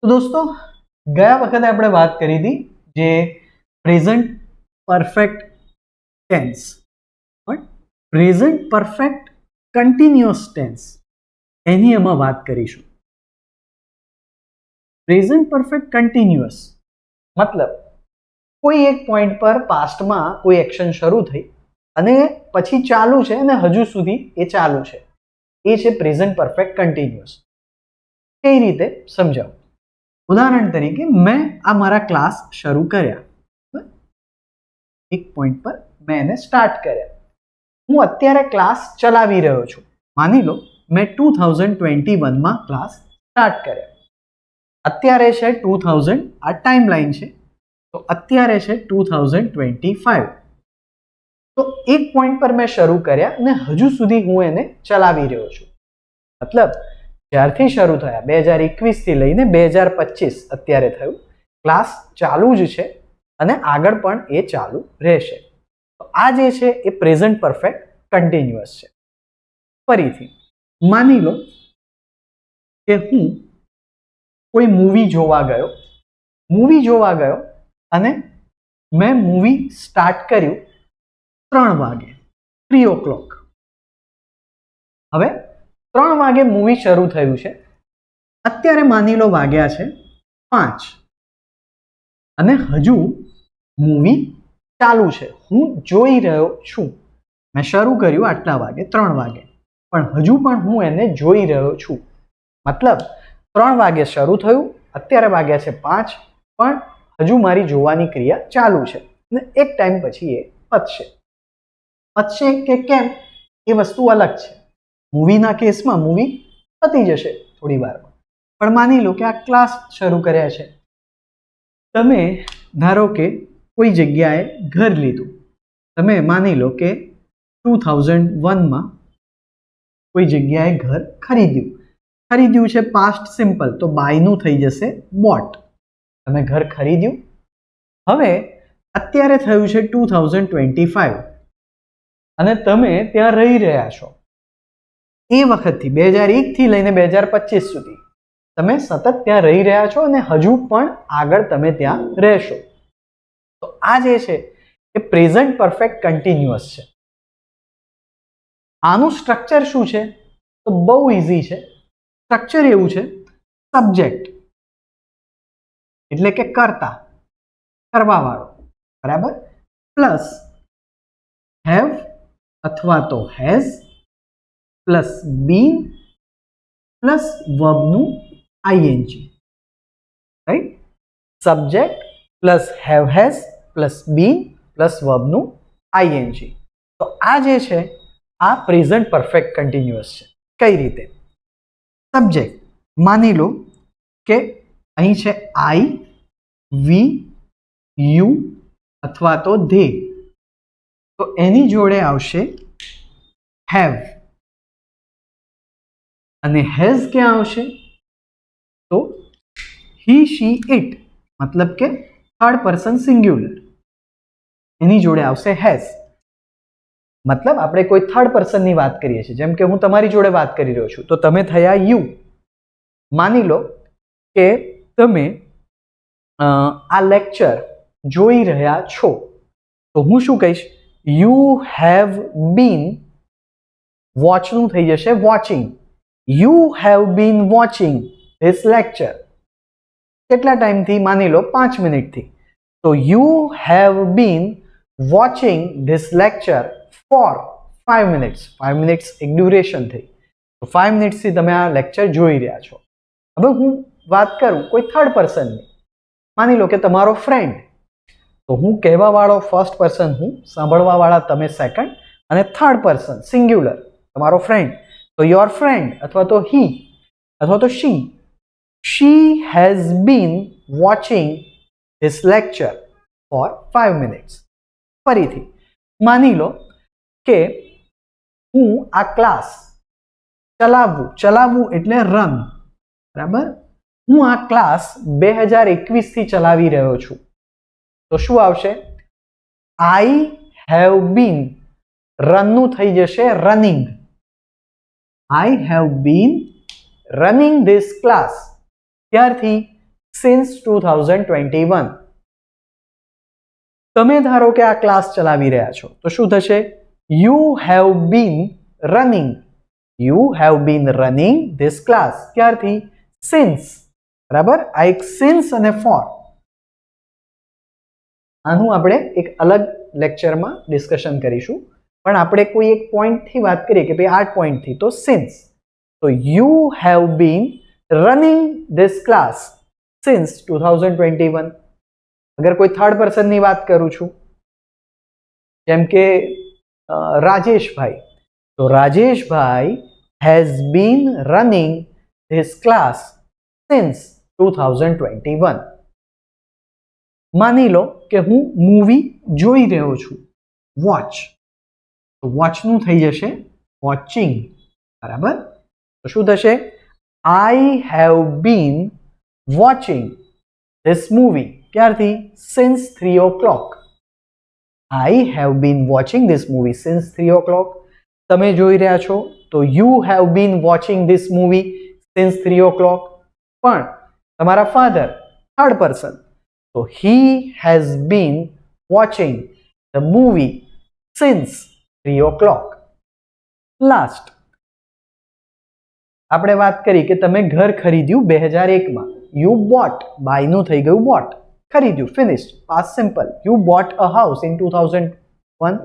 तो दोस्तों गया वक्त આપણે વાત કરી હતી જે present perfect tense but present perfect continuous tense એની અમે વાત કરીશું. પ્રેઝન્ટ પરફેક્ટ કન્ટિન્યુઅસ મતલબ કોઈ એક પોઈન્ટ પર પાસ્ટમાં કોઈ એક્શન શરૂ થઈ અને પછી ચાલુ છે અને હજુ સુધી એ ચાલુ છે, એ છે પ્રેઝન્ટ પરફેક્ટ કન્ટિન્યુઅસ. કઈ રીતે સમજાવું? उदाहरण तरीके मैं आ मारा क्लास शुरू कर्या, एक पॉइंट पर मैंने स्टार्ट कर्या, हूँ अत्यारे क्लास चलावी रह्यो छुं. मानी लो मैं 2021 में क्लास स्टार्ट कर्या, अत्यारे छे 2000 आ टाइमलाइन छे तो अत्यारे छे 2025. तो एक पॉइंट पर मैं शुरू कर्या ने हजू सुधी हूँ एने चलावी रह्यो छुं. मतलब ज्यारथी शरू थया 2021 थी लईने 2025 अत्यारे थयुं, क्लास चालू ज छे अने आगळ पण ए चालू रहेशे. तो आ जे छे ए प्रेझન્ટ परफेक्ट कन्टिन्युअस छे. फरीथी मानी लो के हूँ कोई मूवी जोवा गयो अने मैं मूवी स्टार्ट कर्युं 3 वागे 3 o'clock. हवे 3 वागे मूवी शुरू थयुं छे, अत्यारे मानी लो वाग्या छे 5 अने हजू मूवी चालू छे, हूँ जोई रह्यो छुं. मैं शुरू कर्युं आटला वागे 3 वागे पण हजू पण हूँ एने जोई रह्यो छुं. मतलब 3 वागे शुरू थयुं, अत्यारे वाग्या छे 5 पण हजू मारी जोवानी क्रिया चालू छे अने एक टाइम पछी ए पतशे के केम ए वस्तु अलग छे. मूवी ना केस में मूवी पती जशे थोड़ी वार में, पण मानी लो कि आ क्लास शुरू कर्या छे. तमे धारो के कोई जग्याए घर लीधुं, तमे मानी लो कि 2001 में कोई जग्याए घर खरीद्युं छे पास्ट सिम्पल तो बायनुं थई जशे बॉट. तमे घर खरीद्युं, हवे अत्यारे थयुं छे 2025 अने तमे त्यां रही रह्या छो. ए वखतथी 2001 थी लईने 2025 सुधी तमे सतत त्यां रही रह्या छो अने हजू पण आगळ तमे त्यां रहेशो. तो आ जे छे ए प्रेझન્ટ परफेक्ट कन्टिन्युअस छे. आनुं स्ट्रक्चर शुं छे? तो बहु इजी छे. स्ट्रक्चर एवुं छे, सब्जेक्ट एटले के कर्ता, करवावाळो, बराबर, प्लस हेव अथवा तो हेज प्लस बीन प्लस वर्बनु ING. Right? Subject plus have has plus been plus वर्बनु आईएनजी. तो आ जे छे आ प्रेझન્ટ परफेक्ट कन्टिन्युअस छे. कई रीते? सब्जेक्ट मानी लो के अहीं छे आई, वी, यू अथवा तो धे, तो एनी जोड़े आवशे हेव अने हेज क्या आवशे? तो ही, शी, इट, मतलब के थर्ड पर्सन सिंग्युलर, एनी जोड़े आवशे हेज. मतलब आपणे कोई थर्ड पर्सन नी वात करीए छीए, जेम के हूँ तमारी जोड़े वात करी रह्यो छुं तो तमे थया यू. मानी लो के तमे आ लेक्चर जोई रह्या छो तो हूँ शुं कहीश? यू हेव बीन, वॉचनुं थई जशे watching. You have been watching this lecture. કેટલા ટાઈમથી? માની લો 5 મિનિટથી. તો you have been watching this lecture for 5 minutes. 5 minutes એક ડ્યુરેશન થઈ. તો 5 મિનિટ્સથી તમે આ લેક્ચર જોઈ રહ્યા છો. હવે હું વાત કરું કોઈ થર્ડ પર્સનની. માની લો કે તમારો ફ્રેન્ડ, તો હું કહેવાવાળો ફર્સ્ટ પર્સન હું, સાંભળવાવાળા તમે સેકન્ડ, અને થર્ડ પર્સન સિંગ્યુલર તમારો ફ્રેન્ડ. तो योर फ्रेंड अथवा तो ही अथवा तो she has been watching this lecture for 5 minutes. फरीथी मानी लो के हूँ आ क्लास चलावू एटले रन, बराबर. हूँ आ क्लास 2021 थी चलावी रह्यो छुं तो शुं आवशे? आई हेव बीन, रननुं थई जशे running. I have been running this class. ત્યારથી સિન્સ 2021. તમે ધારો કે આ ક્લાસ ચલાવી રહ્યા છો તો શું થશે? You have bin running this class. ક્યારથી? સિન્સ. બરાબર, આ એક સિન્સ અને ફોર. આનું આપણે એક અલગ લેક્ચરમાં ડિસ્કશન કરીશું, પણ આપણે કોઈ એક પોઈન્ટથી વાત કરીએ કે ભાઈ આ પોઈન્ટથી, તો સિન્સ. તો you have bin running this class since 2021. અગર કોઈ થર્ડ પર્સનની વાત કરું છું, જેમ કે રાજેશભાઈ, તો Rajeshbhai has been running this class since 2021. માની લો કે હું મૂવી જોઈ રહ્યો છું, વોચ, તો વોચનું થઈ જશે વોચિંગ. બરાબર, તો શું થશે? I have been watching this movie. ક્યારથી? Since 3 o'clock. I have been watching this movie since 3 o'clock. તમે જોઈ રહ્યા છો તો you have been watching this movie since 3 o'clock. પણ તમારા ફાધર, થર્ડ પર્સન, તો he has been watching the movie since 3 o'clock. Last આપણે વાત કરી કે તમે ઘર ખરીદ્યું 2001 યુ બોટ, બાયનું થઈ ગયું બોટ, ખરીદ્યું, finished, past simple. You bought a house in 2001.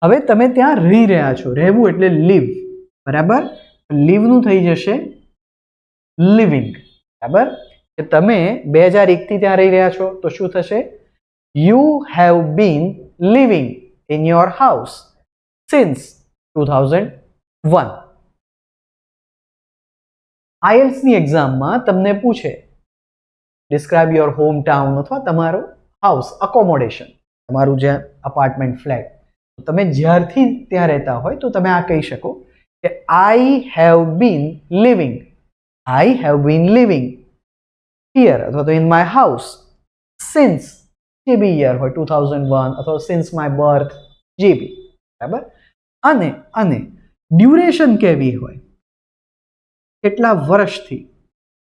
હવે તમે ત્યાં રહી રહ્યા છો, રહેવું એટલે લીવ. બરાબર, લીવનું થઈ જશે લિવિંગ. બરાબર, કે તમે 2001 થી ત્યાં રહી રહ્યા છો તો શું થશે? You have bin living in your house since 2001. IELTS ની એક્ઝામમાં તમને પૂછે ડિસ્ક્રાઇબ યોર હોમ ટાઉન અથવા તમારો હાઉસ, અકોમોડેશન, તમારું જે અપાર્ટમેન્ટ, ફ્લેટ, તો તમે જ્યારથી ત્યાં રહેતા હોય તો તમે આ કહી શકો કે આઈ હેવ બીન લિવિંગ here અથવા તો in my house since જે બી યર હોય, 2001 અથવા since my birth, જે બી. બરાબર, અને ડ્યુરેશન કેવી હોય, કેટલા વર્ષથી,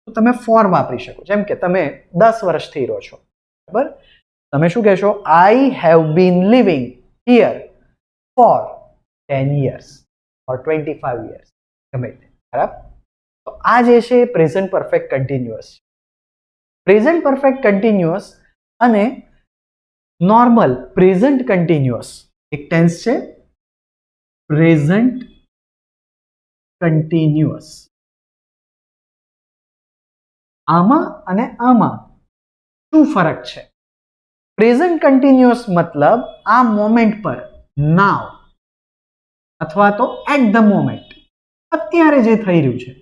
તો તમે ફોર વાપરી શકો. જેમ કે તમે 10 વર્ષથી રહો છો, બરાબર, તમે શું કહેશો? આઈ have bin living here for 10 years or 25 years, ગમે તે. બરાબર, તો આ જે છે present perfect continuous. Present perfect continuous અને નોર્મલ પ્રેઝન્ટ કન્ટિન્યુઅસ એક ટેન્સ છે, પ્રેઝન્ટ કન્ટિન્યુઅસ. આમાં અને આમાં શું ફરક છે? પ્રેઝન્ટ કન્ટિન્યુઅસ મતલબ આ મોમેન્ટ પર, નાવ, અથવા તો એટ ધ મોમેન્ટ, અત્યારે જે થઈ રહ્યું છે.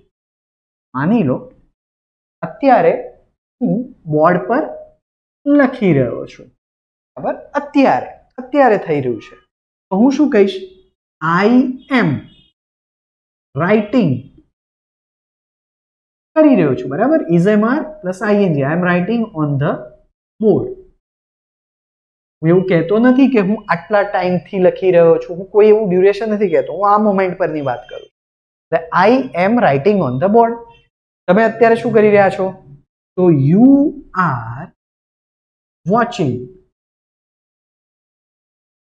માની લો અત્યારે હું બોર્ડ પર લખી રહ્યો છું, બરાબર, અત્યારે થઈ રહ્યું છે, તો હું શું કહીશ? આઈ એમ રાઇટિંગ, કરી રહ્યો છું. બરાબર, is am are plus ING, I am writing on the board. હું એવું કહેતો નથી કે હું આટલા ટાઈમથી લખી રહ્યો છું, હું કોઈ એવું ડ્યુરેશન નથી કહેતો, હું આ મોમેન્ટ પરની વાત કરું. એટલે I am writing on the board. તમે અત્યારે શું કરી રહ્યા છો? તો you are watching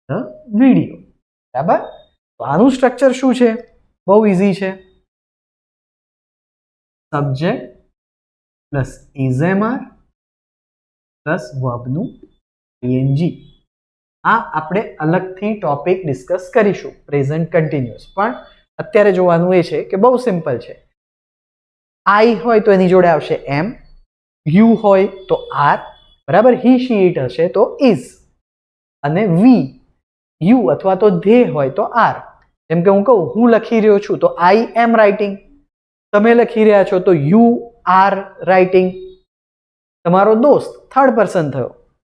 the video. બરાબર, તો આનું સ્ટ્રક્ચર શું છે? બહુ ઇઝી છે. Subject plus is am are plus વર્બનું ઈએનજી. આ આપણે અલગથી ટોપિક ડિસ્કસ કરીશું, પ્રેઝન્ટ કન્ટિન્યુઅસ. પણ અત્યારે જોવાનું એ છે કે બહુ સિમ્પલ છે. આઈ હોય તો એની જોડે આવશે એમ, યુ હોય તો આર, બરાબર, હી શી ઇટ હશે તો ઇઝ, અને વી, યુ અથવા તો ધે હોય તો આર. જેમ કે હું કહું હું લખી રહ્યો છું તો આઈ એમ રાઇટિંગ, તમે લખી રહ્યા છો તો યુ આર રાઇટિંગ. તમારો દોસ્ત થર્ડ પર્સન થયો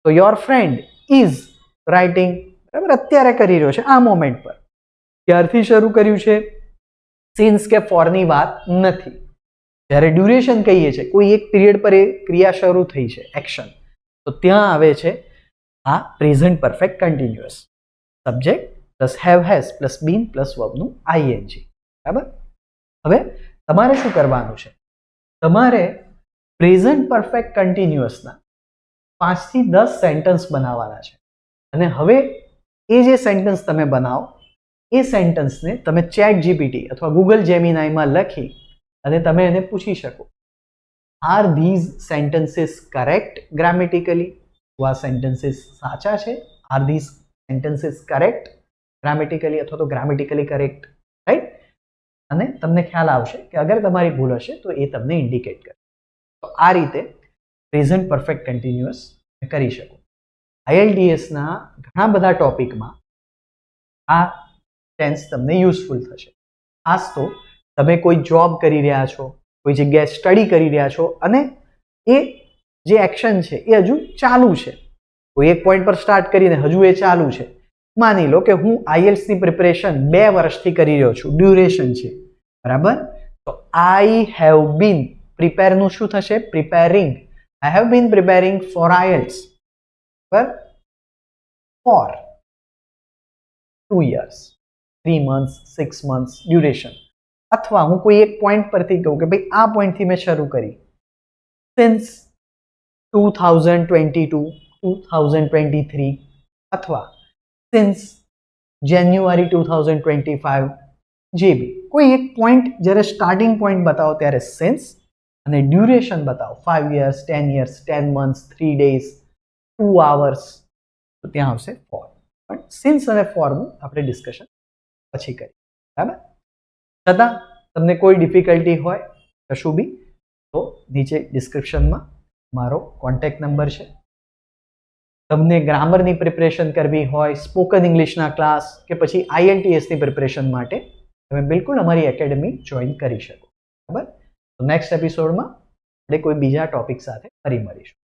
તો યોર ફ્રેન્ડ ઇઝ રાઇટિંગ. બરાબર, અત્યારે કરી રહ્યો છે આ મોમેન્ટ પર. ક્યારથી શરૂ કર્યું છે? સિન્સ કે ફોરની વાત નથી. જ્યારે ડ્યુરેશન કહીએ છીએ, કોઈ એક પીરિયડ પર એ ક્રિયા શરૂ થઈ છે, એક્શન, તો ત્યાં આવે છે આ present perfect continuous. Subject plus have has plus been plus વર્બનું આઈએનજી. બરાબર, હવે તમારે શું કરવાનું છે? તમારે પ્રેઝન્ટ પરફેક્ટ કન્ટિન્યુઅસના 5 થી 10 સેન્ટેન્સ બનાવવાના છે અને હવે એ જે સેન્ટેન્સ તમે બનાવો એ સેન્ટેન્સને તમે ચેટ જીપીટી અથવા ગૂગલ જેમિનાઈમાં લખી અને તમે એને પૂછી શકો, are these sentences correct grammatically? આ સેન્ટેન્સીસ સાચા છે? Are these sentences correct grammatically અથવા તો ગ્રામેટિકલી કરેક્ટ, રાઈટ? અને તમને ખ્યાલ આવશે કે અગર તમારી ભૂલ હશે તો એ તમને ઇન્ડિકેટ કરે. તો આ રીતે પ્રેઝન્ટ પરફેક્ટ કન્ટિન્યુઅસ કરી શકો. IELTSના ઘણા બધા ટોપિકમાં આ ટેન્સ તમને યુઝફુલ થશે. ખાસ તો તમે કોઈ જોબ કરી રહ્યા છો, કોઈ જગ્યાએ સ્ટડી કરી રહ્યા છો અને એ જે એક્શન છે એ હજુ ચાલુ છે, કોઈ એક પોઈન્ટ પર સ્ટાર્ટ કરીને હજુ એ ચાલુ છે. માની લો કે હું IELTSની પ્રિપરેશન 2 વર્ષથી કરી રહ્યો છું, ડ્યુરેશન છે, બરાબર? તો આઈ હેવ બીન, પ્રિપેરનું શું થશે? Preparing. I have bin preparing four IELTS for 2 years, 3 months, 6 months duration. અથવા હું કોઈ એક પોઈન્ટ પરથી કહું કે ભાઈ આ પોઈન્ટથી મેં શરૂ કરી, સિન્સ 2022, 2023 અથવા સિન્સ જાન્યુઆરી 2025, જે બી કોઈ એક પોઈન્ટ જ્યારે સ્ટાર્ટિંગ પોઈન્ટ બતાવો ત્યારે સિન્સ અને ડ્યુરેશન બતાવો 5 years, 10 years, 10 months, 3 days, 2 hours, તો ત્યાં આવશે ફોર. પણ સિન્સ અને ફોરનું આપણે ડિસ્કશન પછી કરીએ, બરાબર? છતાં તમને કોઈ ડિફિકલ્ટી હોય કશું બી તો નીચે ડિસ્ક્રિપ્શનમાં મારો કોન્ટેક્ટ નંબર છે. તમને ગ્રામરની પ્રિપરેશન કરવી હોય, સ્પોકન ઇંગ્લિશના ક્લાસ કે પછી IELTSની પ્રિપરેશન માટે તમે બિલકુલ અમારી એકેડમી જોઈન કરી શકો, બરાબર? તો નેક્સ્ટ એપિસોડમાં આપણે કોઈ બીજા ટોપિક સાથે ફરી મળીશું.